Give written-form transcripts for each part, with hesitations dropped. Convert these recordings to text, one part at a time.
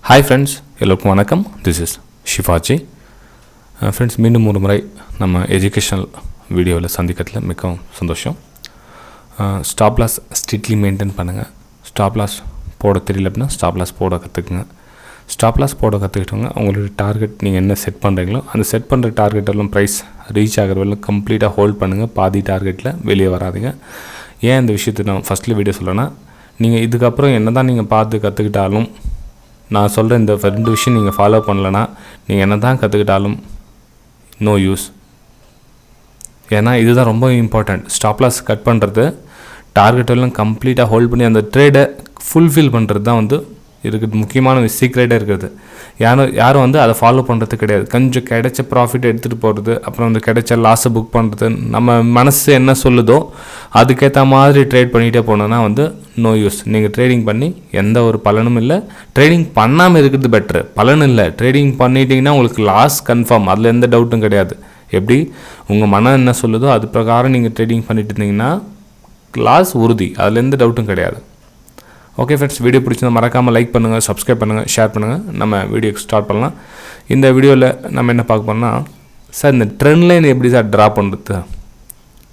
Hi friends, எல்லாருக்கும் வணக்கம். This is Shivaji. Friends, மீண்டும் ஒரு முறை நம்ம எஜுகேஷனல் வீடியோவில் சந்திக்கிறதுல மிகவும் சந்தோஷம். ஸ்டாப் லாஸ் ஸ்ட்ரிக்ட்லி மெயின்டைன் பண்ணுங்கள். ஸ்டாப் லாஸ் போட தெரியல அப்படின்னா ஸ்டாப் லாஸ் போட கற்றுக்குங்க. ஸ்டாப் லாஸ் போட கற்றுக்கிட்டவங்க உங்களுடைய டார்கெட் நீங்கள் என்ன செட் பண்ணுறீங்களோ அந்த செட் பண்ணுற டார்கெட்டெல்லாம் ப்ரைஸ் ரீச் ஆகிற வரலாம் கம்ப்ளீட்டாக ஹோல்ட் பண்ணுங்கள். பாதி டார்கெட்டில் வெளியே வராதிங்க. ஏன் இந்த விஷயத்தை நான் ஃபஸ்ட்டில் வீடியோ சொல்கிறேன்னா, நீங்கள் இதுக்கப்புறம் என்ன தான் நீங்கள் பார்த்து கற்றுக்கிட்டாலும், நான் சொல்கிற இந்த 2 விஷயம் நீங்கள் ஃபாலோ பண்ணலன்னா நீங்கள் என்ன தான் கற்றுக்கிட்டாலும் நோ யூஸ். ஏன்னா இதுதான் ரொம்ப இம்பார்ட்டண்ட். ஸ்டாப் லாஸ் கட் பண்ணுறது, டார்கெட் எல்லாம் கம்ப்ளீட்டாக ஹோல்ட் பண்ணி அந்த ட்ரேடை ஃபுல்ஃபில் பண்ணுறது தான் இருக்குது முக்கியமான சீக்ரெட்டாக இருக்கிறது. யாரும் அதை ஃபாலோ பண்ணுறது கிடையாது. கொஞ்சம் கிடைச்ச ப்ராஃபிட் எடுத்துகிட்டு போகிறது, அப்புறம் கிடைச்ச லாஸை புக் பண்ணுறது, நம்ம மனசு என்ன சொல்லுதோ அதுக்கேற்ற மாதிரி ட்ரேட் பண்ணிகிட்டே போனோன்னா நோ யூஸ். நீங்கள் ட்ரேடிங் பண்ணி எந்த ஒரு பலனும் இல்லை. ட்ரேடிங் பண்ணாமல் இருக்கிறது பெட்ரு. பலன் இல்லை. ட்ரேடிங் பண்ணிட்டீங்கன்னா உங்களுக்கு லாஸ் கன்ஃபார்ம், அதில் எந்த டவுட்டும் கிடையாது. எப்படி உங்கள் மனம் என்ன சொல்லுதோ அது பிரகாரம் நீங்கள் ட்ரேடிங் பண்ணிட்டு இருந்தீங்கன்னா லாஸ் உறுதி, அதில் எந்த டவுட்டும் கிடையாது. ஓகே ஃப்ரெண்ட்ஸ், வீடியோ பிடிச்சிருந்தா மறக்காமல் லைக் பண்ணுங்கள், சப்ஸ்கிரைப் பண்ணுங்கள், ஷேர் பண்ணுங்கள். நம்ம வீடியோக்கு ஸ்டார்ட் பண்ணலாம். இந்த வீடியோவில் நம்ம என்ன பார்க்க போனால், சார் இந்த ட்ரெண்ட் லைன் எப்படி சார் ட்ரா பண்ணுறது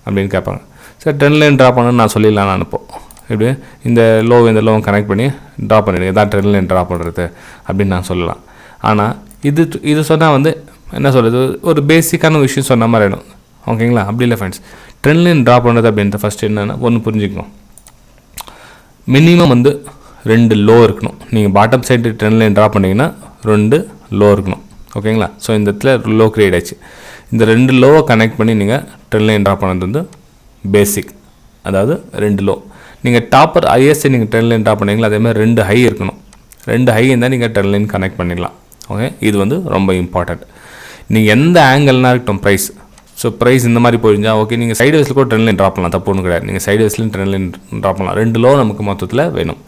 அப்படின்னு கேட்பாங்க. சார் ட்ரெண்ட் லைன் ட்ரா பண்ணணும்னு நான் சொல்லிடலான்னு அனுப்போம். எப்படி இந்த லோவை கனெக்ட் பண்ணி ட்ரா பண்ணிவிடுங்க, இதான் ட்ரெண்ட் லைன் ட்ரா பண்ணுறது அப்படின்னு நான் சொல்லலாம். ஆனால் இது சொன்னால் என்ன சொல்கிறது, ஒரு பேசிக்கான விஷயம் சொன்ன மாதிரி ஆகிடும். ஓகேங்களா? அப்படி இல்லை ஃப்ரெண்ட்ஸ். ட்ரெண்ட் லைன் ட்ரா பண்ணுறது அப்படின்றது ஃபஸ்ட்டு என்னென்னா ஒன்று புரிஞ்சுக்கணும். மினிமம் 2 லோ இருக்கணும். நீங்கள் bottom side trend line draw பண்ணிங்கன்னா 2 லோ இருக்கணும். ஓகேங்களா? ஸோ இந்த இடத்துல லோ கிரியேட் ஆச்சு. இந்த 2 லோவை கனெக்ட் பண்ணி நீங்கள் ட்ரெண்ட் லைன் ட்ரா பண்ணது பேசிக். அதாவது 2 லோ. நீங்கள் டாப்பர் ஐஎஸ்ஐ நீங்கள் ட்ரெண்ட் லைன் ட்ரா பண்ணிங்களா, அதேமாதிரி 2 ஹை இருக்கணும். 2 ஹை இருந்தால் நீங்கள் ட்ரெண்ட் லைன் கனெக்ட் பண்ணிடலாம். ஓகே, இது ரொம்ப இம்பார்ட்டண்ட். நீங்கள் எந்த ஆங்கிள்னா இருக்கட்டும் ப்ரைஸ். ஸோ ப்ரைஸ் இந்த மாதிரி போயிருந்தா ஓகே, நீங்கள் சைடு வேஸில் கூட ட்ரெண்ட் லைன் ட்ரா பண்ணலாம், தப்பு ஒன்றும் கிடையாது. நீங்கள் சைடு வேஸ்லையும் ட்ரெண்ட் லைன் ட்ரா பண்ணலாம். 2 லோ நமக்கு மொத்தத்தில் வேணும்,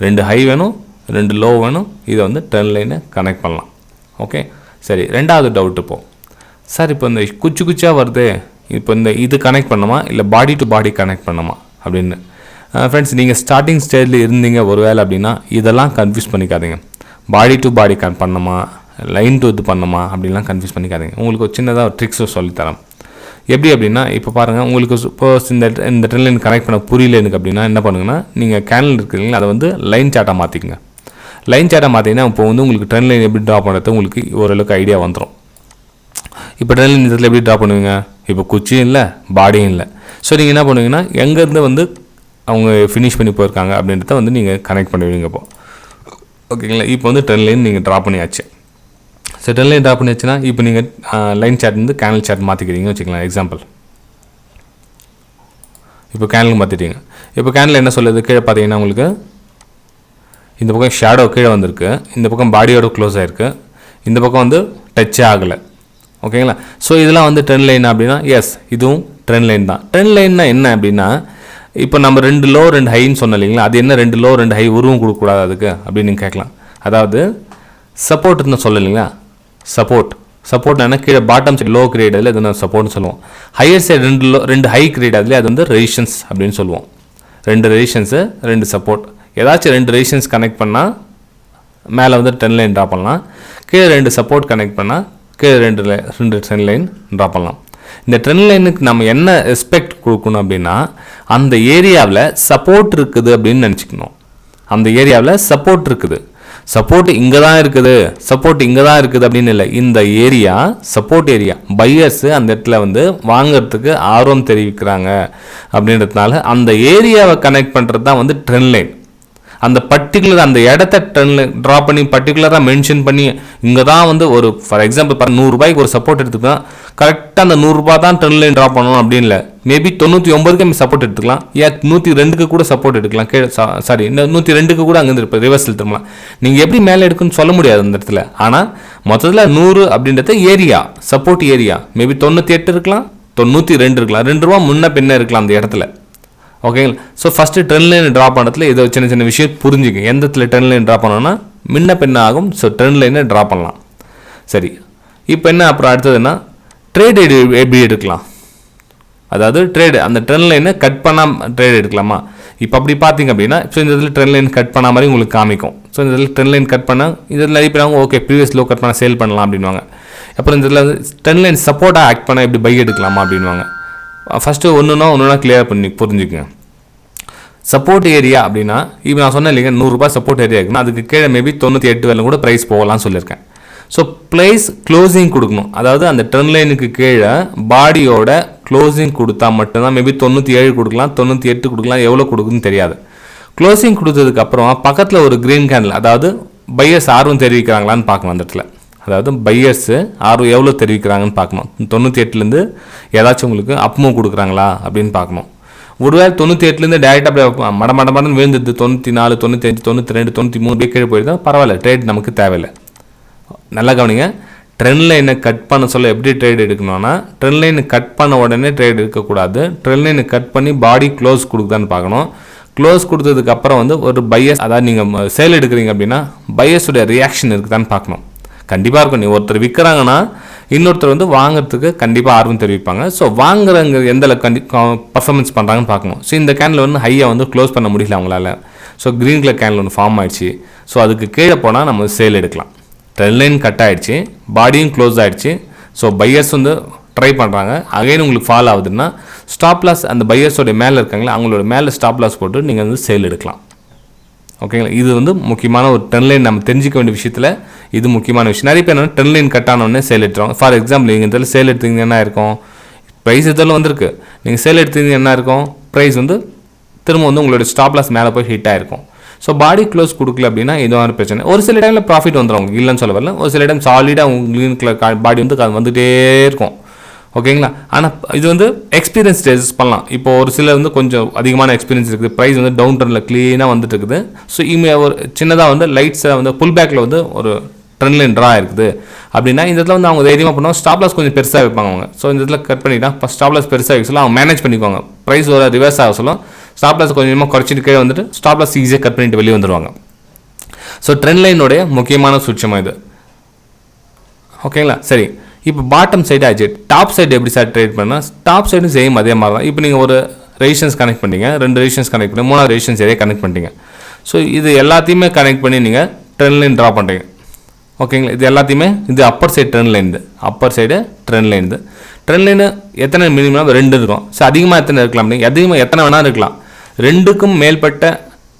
2 ஹை வேணும், 2 லோ வேணும். இதை ட்ரெண்ட் லைனை கனெக்ட் பண்ணலாம். ஓகே, சரி. ரெண்டாவது டவுட் இப்போது, சார் இப்போ இந்த குச்சாக வருது, இப்போ இது கனெக்ட் பண்ணுமா இல்லை பாடி டு பாடி கனெக்ட் பண்ணுமா அப்படின்னு. ஃப்ரெண்ட்ஸ், நீங்கள் ஸ்டார்டிங் ஸ்டேஜில் இருந்தீங்க ஒரு வேலை அப்படின்னா இதெல்லாம் கன்ஃபியூஸ் பண்ணிக்காதீங்க. பாடி டு பாடி பண்ணுமா, லைன் டு இது பண்ணுமா அப்படின்லாம் கன்ஃபியூஸ் பண்ணிக்காதீங்க. உங்களுக்கு ஒரு சின்னதாக ட்ரிக்ஸும் சொல்லித்தரேன். எப்படி அப்படின்னா, இப்போ பாருங்கள், உங்களுக்கு சப்போஸ் இந்த ட்ரெண்ட் லைன் கனெக்ட் பண்ண புரியல எனக்கு அப்படின்னா என்ன பண்ணுங்கன்னா, நீங்கள் கேனல் இருக்குதுங்களா அதை லைன் சார்ட்டாக மாற்றிக்கங்க. லைன் சார்ட்டாக மாற்றிங்கன்னா இப்போ உங்களுக்கு ட்ரெண்ட் லைன் எப்படி ட்ரா பண்ணுறது உங்களுக்கு ஓரளவுக்கு ஐடியா வந்துடும். இப்போ ட்ரெண்ட் லைன் இதில் எப்படி ட்ரா பண்ணுவீங்க, இப்போ குச்சியும் இல்லை பாடியும் இல்லை. ஸோ நீங்கள் என்ன பண்ணுவீங்கன்னா, எங்கேருந்து அவங்க ஃபினிஷ் பண்ணி போயிருக்காங்க அப்படின்றத நீங்கள் கனெக்ட் பண்ணுவீங்க. இப்போ ஓகேங்களா? இப்போ ட்ரெண்ட் லைன் நீங்கள் ட்ரா பண்ணியாச்சு. ஸோ ட்ரெண்ட் லைன் ட்ரா பண்ணியாச்சுன்னா இப்போ நீங்கள் லைன் சார்ட் கேனல் சார்ட் மாற்றிக்கிறீங்கன்னு வச்சுக்கலாம். எக்ஸாம்பிள், இப்போ கேனலுக்கு மாற்றிட்டீங்க. இப்போ கேனல் என்ன சொல்லுது, கீழே பார்த்தீங்கன்னா உங்களுக்கு இந்த பக்கம் ஷேடோ கீழே வந்திருக்கு, இந்த பக்கம் பாடியோட க்ளோஸ் ஆகிருக்கு, இந்த பக்கம் டச்சே ஆகலை. ஓகேங்களா? ஸோ இதெல்லாம் ட்ரெண்ட் லைன் அப்படின்னா எஸ், இதுவும் ட்ரெண்ட் லைன் தான். ட்ரெண்ட் லைன்னா என்ன அப்படின்னா, இப்போ நம்ம 2 லோ 2 ஹைன்னு சொன்னோம் இல்லைங்களா, அது என்ன 2 லோ 2 ஹை உருவம் கொடுக்கக்கூடாது அதுக்கு அப்படின்னு நீங்கள் கேட்கலாம். அதாவது சப்போர்ட்னு சொல்லலைங்களா, சப்போர்ட்னா கீழே பாட்டம் சைடு லோ கிரியேட் அதில் இது சப்போர்ட்னு சொல்லுவோம். ஹையர் சைடு 2 ஹை கிரியேட் அதில் அது ரெசிஸ்டன்ஸ் அப்படின்னு சொல்லுவோம். 2 ரெசிஸ்டன்ஸு 2 சப்போர்ட். ஏதாச்சும் 2 ரெசிஸ்டன்ஸ் கனெக்ட் பண்ணால் மேலே ட்ரெண்ட் லைன் ட்ரா பண்ணலாம். கீழே 2 சப்போர்ட் கனெக்ட் பண்ணால் கீழே 2 ட்ரெண்ட் லைன் ட்ரா பண்ணலாம். இந்த ட்ரெண்ட் லைனுக்கு நம்ம என்ன ரெஸ்பெக்ட் கொடுக்கணும் அப்படின்னா, அந்த ஏரியாவில் சப்போர்ட் இருக்குது அப்படின்னு நினச்சிக்கணும். அந்த ஏரியாவில் சப்போர்ட் இருக்குது, சப்போர்ட் இங்கே தான் இருக்குது, சப்போர்ட் இங்கே தான் இருக்குது அப்படின்னு இல்லை. இந்த ஏரியா சப்போர்ட் ஏரியா. பையர்ஸு அந்த இடத்துல வாங்கிறதுக்கு ஆர்வம் தெரிவிக்கிறாங்க அப்படின்றதுனால அந்த ஏரியாவை கனெக்ட் பண்ணுறது தான் ட்ரெண்ட் லைன். அந்த பர்டிகுலர் அந்த இடத்த ட்ரெண்ட் லைன் ட்ரா பண்ணி பர்டிகுலராக மென்ஷன் பண்ணி இங்கே தான் ஒரு ஃபார் எக்ஸாம்பிள் 100 ரூபாய்க்கு ஒரு சப்போர்ட் எடுத்துக்கலாம். கரெக்டாக அந்த 100 ரூபா தான் ட்ரெண்ட் லைன் ட்ரா பண்ணணும் அப்படின்னு இல்லை. மேபி 99க்கு சப்போர்ட் எடுத்துக்கலாம், ஏன் 102க்கு கூட சப்போர்ட் எடுக்கலாம். சாரி, இந்த 102க்கு கூட அங்கேருந்து இருப்போம், ரிவர்ஸில் திரும்பலாம். நீங்கள் எப்படி மேலே எடுக்குன்னு சொல்ல முடியாது அந்த இடத்துல. ஆனால் மொத்தத்தில் 100 அப்படின்றது ஏரியா, சப்போர்ட் ஏரியா. மேபி 98 இருக்கலாம், 92 இருக்கலாம், 2 ரூபா முன்ன பின்ன இருக்கலாம் அந்த இடத்துல. ஓகேங்களா? So first trend line draw பண்ணுறதுல இதை சின்ன விஷயம் புரிஞ்சுங்க. எந்த இடத்துல ட்ரெண்ட் லைன் ட்ரா பண்ணோன்னா முன்ன பின்ன ஆகும். ஸோ ட்ரெண்ட் லைனை ட்ரா பண்ணலாம். சரி, இப்போ என்ன அப்புறம் அடுத்ததுன்னா ட்ரேட் எப்படி எடுக்கலாம். அதாவது ட்ரேடு அந்த ட்ரெண்ட் லைனை கட் பண்ணாமல் ட்ரேட் எடுக்கலாமா? இப்போ அப்படி பார்த்தீங்க அப்படின்னா ஸோ இந்த இதில் ட்ரெண்ட் லைன் கட் பண்ண மாதிரி உங்களுக்கு காமிக்கும். ஸோ இந்த இதில் ட்ரெண்ட் லைன் கட் பண்ணால் இதில் நிறைய பேர் ஓகே ப்ரீவியஸ் லோ கட் பண்ண சேல் பண்ணலாம் அப்படின்வாங்க. அப்புறம் இந்த இதில் ட்ரெண்ட் லைன் சப்போர்ட்டாக ஆக்ட் பண்ண எப்படி பை எடுக்கலாமா அப்படின்வாங்க. ஃபஸ்ட்டு ஒன்றுனா கிளியர் பண்ணி புரிஞ்சுக்குங்க. சப்போர்ட் ஏரியா அப்படின்னா இப்போ நான் சொன்னேன் இல்லைங்க $100 சப்போர்ட் ஏரியா இருக்குன்னா அதுக்கு கீழே மேபி 98 வரலும் கூட ப்ரைஸ் போகலாம்னு சொல்லியிருக்கேன். ஸோ ப்ரைஸ் க்ளோசிங் கொடுக்கணும். அதாவது அந்த ட்ரெண்ட் லைனுக்கு கீழே பாடியோட க்ளோசிங் கொடுத்தா மட்டும்தான் மேபி 97 கொடுக்கலாம், 98 கொடுக்கலாம், எவ்வளோ கொடுக்குதுன்னு தெரியாது. க்ளோசிங் கொடுத்ததுக்கப்புறம் பக்கத்தில் ஒரு க்ரீன் கேண்டில், அதாவது பையர்ஸ் ஆர்வம் தெரிவிக்கிறாங்களான்னு பார்க்கணும். அந்த இடத்துல அதாவது பையர்ஸு ஆர்வம் எவ்வளோ தெரிவிக்கிறாங்கன்னு பார்க்கணும். 98லேருந்து ஏதாச்சும் உங்களுக்கு அப்மூவ் கொடுக்குறாங்களா அப்படின்னு பார்க்கணும். ஒருவேளை 98லேருந்து டேரெக்டாக அப்படியே மடன்னு விழுந்துது 94, 95, 92, 93 அப்படியே கீழே போயிருந்தா பரவாயில்ல, ட்ரேட் நமக்கு தேவையில்லை. நல்லா கவனிங்க, ட்ரெண்ட் லைனை கட் பண்ண சொல்ல எப்படி ட்ரேட் எடுக்கணும்னா ட்ரெண்ட் லைனை கட் பண்ண உடனே ட்ரேட் எடுக்கக்கூடாது. ட்ரெண்ட் லைனை கட் பண்ணி பாடி க்ளோஸ் கொடுக்குதான்னு பார்க்கணும். க்ளோஸ் கொடுத்ததுக்கப்புறம் ஒரு பையர்ஸ், அதாவது நீங்கள் சேல் எடுக்கிறீங்க அப்படின்னா பையர்ஸோட ரியாக்ஷன் இருக்குதான்னு பார்க்கணும். கண்டிப்பாக இருக்கும். நீ ஒருத்தர் விற்கிறாங்கன்னா இன்னொருத்தர் வாங்குறதுக்கு கண்டிப்பாக ஆர்வம் தெரிவிப்பாங்க. ஸோ வாங்குறவங்க எந்த பர்ஃபார்மன்ஸ் பண்ணுறாங்கன்னு பார்க்கணும். ஸோ இந்த கேனில் ஹையாக க்ளோஸ் பண்ண முடியல அவங்களால. ஸோ க்ரீன் கலர் கேனில் ஃபார்ம் ஆயிடுச்சு. ஸோ அதுக்கு கீழே போனால் நம்ம சேல் எடுக்கலாம். ட்ரெண்ட் லைன் கட் ஆகிடுச்சு, பாடியும் க்ளோஸ் ஆகிடுச்சு. ஸோ பையர்ஸ் ட்ரை பண்ணுறாங்க, அகைன் உங்களுக்கு ஃபால் ஆகுதுன்னா ஸ்டாப் லாஸ் அந்த பையர்ஸோட மேலே இருக்காங்களா அவங்களோட மேலே ஸ்டாப் லாஸ் போட்டு நீங்கள் சேல் எடுக்கலாம். ஓகேங்களா? இது முக்கியமான ஒரு ட்ரெண்ட் லைன் நம்ம தெரிஞ்சிக்க வேண்டிய விஷயத்தில் இது முக்கியமான விஷயம். நிறைய பேர் ட்ரெண்ட் லைன் கட் ஆனோடனே சேல் எடுத்துருவாங்க. ஃபார் எக்ஸாம்பிள் நீங்கள் இதில் சேல் எடுத்தீங்க என்ன இருக்கும், ப்ரைஸ் இதெல்லாம் வந்திருக்கு, நீங்கள் சேல் எடுத்தீங்க என்ன இருக்கும், ப்ரைஸ் திரும்ப உங்களோட ஸ்டாப் லாஸ் மேலே போய் ஹிட் ஆகிருக்கும். ஸோ பாடி க்ளோஸ் கொடுக்கல அப்படின்னா இதுவான பிரச்சனை. ஒரு சில டைமில் ப்ராஃபிட் வந்துடும், இல்லைன்னு சொல்ல வரல. ஒரு சில டைம் சாலிடாக உங்களுக்கு பாடி வந்துகிட்டே இருக்கும். ஓகேங்களா? ஆனால் இது எக்ஸ்பீரியன்ஸ் டேஸ் பண்ணலாம். இப்போ ஒரு சிலர் கொஞ்சம் அதிகமான எக்ஸ்பீரியன்ஸ் இருக்குது, ப்ரைஸ் டவுன் ட்ரெண்டில் க்ளீனாக வந்துட்டு இருக்குது. ஸோ ஒரு சின்னதாக லைட்ஸை புல் பேக்கில் ஒரு ட்ரெண்ட் லைன் ட்ரா இருக்குது அப்படின்னா இந்த இடத்துல அவங்க தைரியமாக பண்ணுவாங்க. ஸ்டாப் லாஸ் கொஞ்சம் பெருசாக வைப்பாங்க அவங்க. ஸோ இந்த இடத்துல கட் பண்ணிட்டா இப்போ ஸ்டாப் லாஸ் பெருசாக வைக்க சொல்ல அவங்க மேனேஜ் பண்ணிக்குவாங்க. ப்ரைஸ் ரிவர்ஸ் ஆக சொல்லும், ஸ்டாப் லாஸ் கொஞ்சமாக குறைச்சிட்டு கீழே ஸ்டாப் லாஸ் ஈஸியாக கட் பண்ணிட்டு வெளியே வந்துடுவாங்க. ஸோ ட்ரெண்ட் லைனுடைய முக்கியமான சூட்சமாக இது. ஓகேங்களா? சரி, இப்போ பாட்டம் சைடு ஆச்சு. டாப் சைடு எப்படி சார் ட்ரேட் பண்ணால் டாப் சைடும் சேம் அதே மாதிரி தான். இப்போ நீங்கள் ஒரு ரெசிஸ்டன்ஸ் கனெக்ட் பண்ணிட்டீங்க, 2 ரெசிஸ்டன்ஸ் கனெக்ட் பண்ணி 3வது ரெசிஸ்டன்ஸ் ஏரியா கனெக்ட் பண்ணிட்டீங்க. ஸோ இது எல்லாத்தையுமே கனெக்ட் பண்ணி நீங்கள் ட்ரெண்ட் லைன் ட்ரா பண்ணுறீங்க. ஓகேங்களா? இது எல்லாத்தையுமே இது அப்பர் சைடு ட்ரெண்ட் லைன், இது அப்பர் சைடு ட்ரெண்ட் லைன். இது ட்ரெண்ட் லைனு எத்தனை மினிமம் 2 இருக்கும். ஸோ அதிகமாக எத்தனை இருக்கலாம், அதிகமாக எத்தனை வேணாலும் இருக்கலாம். 2க்கும் மேற்பட்ட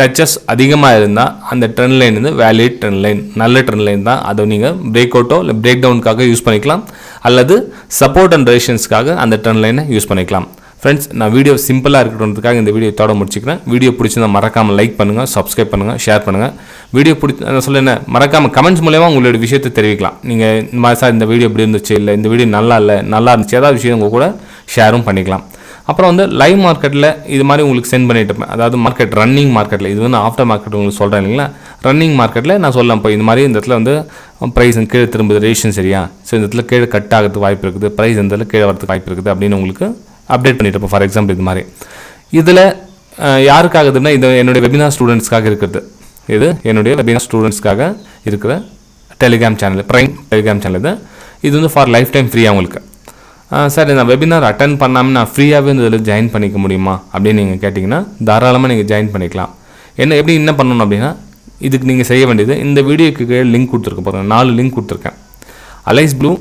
டச்சஸ் அதிகமாக இருந்தால் அந்த trend line valid trend line, நல்ல ட்ரெண்ட் லைன் தான். அதை நீங்கள் பிரேக் அவுட்டோ இல்லை பிரேக் டவுனுக்காக யூஸ் பண்ணிக்கலாம், அல்லது சப்போர்ட் அண்ட் ரெசிஸ்டன்ஸ்க்காக அந்த ட்ரெண்ட் லைனை யூஸ் பண்ணிக்கலாம். ஃப்ரெண்ட்ஸ், நான் வீடியோ சிம்பிளாக இருக்கணுன்றதுக்காக இந்த வீடியோ இதோட முடிச்சுக்கிறேன். வீடியோ பிடிச்சிருந்தா மறக்காமல் லைக் பண்ணுங்கள், சப்ஸ்கிரைப் பண்ணுங்கள், ஷேர் பண்ணுங்கள். வீடியோ நான் சொல்ல மறக்காமல் கமெண்ட்ஸ் மூலமாக உங்களோட விஷயத்தை தெரிவிக்கலாம். நீங்கள் இந்த மாதிரி சார் இந்த வீடியோ எப்படி இருந்துச்சு, இல்லை இந்த வீடியோ நல்லா இருந்துச்சு, ஏதாவது விஷயம் உங்கள் கூட ஷேரும் பண்ணிக்கலாம். அப்புறம் லைவ் மார்க்கெட்டில் இது மாதிரி உங்களுக்கு சென்ட் பண்ணிட்டு இருப்பேன். அதாவது மார்க்கெட் ரன்னிங் மார்க்கெட்டில், இது ஆஃப்டர் மார்க்கெட் உங்களுக்கு சொல்கிறேன் இல்லைங்களா. ரன்னிங் மார்க்கெட்டில் நான் சொல்லலாம் இப்போ இந்த மாதிரி இந்த இடத்துல ப்ரைஸ் கீழே திரும்புது, ரெசிஸ்டன்ஸ் சரியா, ஸோ இந்த இடத்துல கீழே கட் ஆகிறதுக்கு வாய்ப்பு இருக்குது, ப்ரைஸ் இந்த இடத்துல கீழே வரதுக்கு வாய்ப்பு இருக்குது அப்படின்னு உங்களுக்கு அப்டேட் பண்ணிட்டு இருப்போம். ஃபார் எக்ஸாம்பிள் இது மாதிரி இதில் யாருக்காகுதுன்னா இது என்னுடைய வெபினார் ஸ்டூடெண்ட்ஸ்க்காக இருக்கிறது. இது என்னுடைய வெபினார் ஸ்டூடெண்ட்ஸ்க்காக இருக்கிற Telegram channel, prime Telegram channel. இது ஃபார் லைஃப் டைம் ஃப்ரீயாக உங்களுக்கு. சார் நான் வெபினார் அட்டன் பண்ணாமல் நான் ஃப்ரீயாகவே இதில் ஜாயின் பண்ணிக்க முடியுமா அப்படின்னு நீங்கள் கேட்டிங்கன்னா தாராளமாக நீங்கள் ஜாயின் பண்ணிக்கலாம். எப்படி என்ன பண்ணணும் அப்படின்னா இதுக்கு நீங்கள் செய்ய வேண்டியது இந்த வீடியோக்கு கீழே லிங்க் கொடுத்துருக்கேன் பாருங்கள், 4 லிங்க் கொடுத்துருக்கேன். Alice Blue,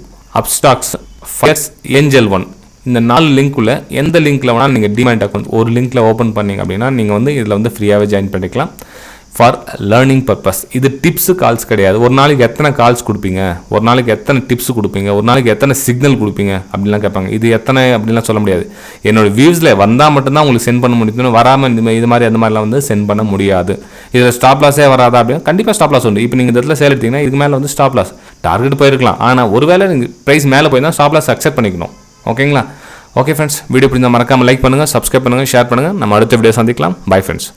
Upstox, Fyers, Angel 1, இந்த 4 லிங்க்குள்ளே எந்த லிங்க்கில் வேணால் நீங்கள் டிமேட் அக்கௌண்ட் ஒரு லிங்க்கில் ஓப்பன் பண்ணிங்க அப்படின்னா நீங்கள் இதில் ஃப்ரீயாகவே ஜாயின் பண்ணிக்கலாம் ஃபார் லேர்னிங் பர்பஸ். இது டிப்ஸு கால்ஸ் கிடையாது. ஒரு நாளைக்கு எத்தனை கால்ஸ் கொடுப்பீங்க, ஒரு நாளைக்கு எத்தனை டிப்ஸ் கொடுப்பீங்க, ஒரு நாளைக்கு எத்தனை சிக்னல் கொடுப்பீங்க அப்படின்லாம் கேட்பாங்க. இது எத்தனை அப்படின்லாம் சொல்ல முடியாது. என்னோடய வியூஸில் வந்தால் மட்டும்தான் உங்களுக்கு சென்ட் பண்ண முடியும், வராமல் இது மாதிரி அந்த மாதிரிலாம் சென்ட் பண்ண முடியாது. இதில் ஸ்டாப் லாஸே வராதா அப்படின்னா கண்டிப்பாக ஸ்டாப் லாஸ் உண்டு. இப்போ நீங்கள் இந்த இடத்துல சேல் எடுத்தீங்கன்னா இதுக்கு மேலே ஸ்டாப் லாஸ் டார்கெட் போயிருக்கலாம். ஆனால் ஒருவேளை நீங்கள் ப்ரைஸ் மேலே போயிருந்தால் ஸ்டாப் லாஸ் அக்செப்ட் பண்ணிக்கணும். ஓகேங்களா? ஓகே ஃப்ரெண்ட்ஸ், வீடியோ பிடிச்சா மறக்காமல் லைக் பண்ணுங்கள், சப்ஸ்கிரைப் பண்ணுங்கள், ஷேர் பண்ணுங்கள். நம்ம அடுத்த வீடியோ சந்திக்கலாம். Bye friends.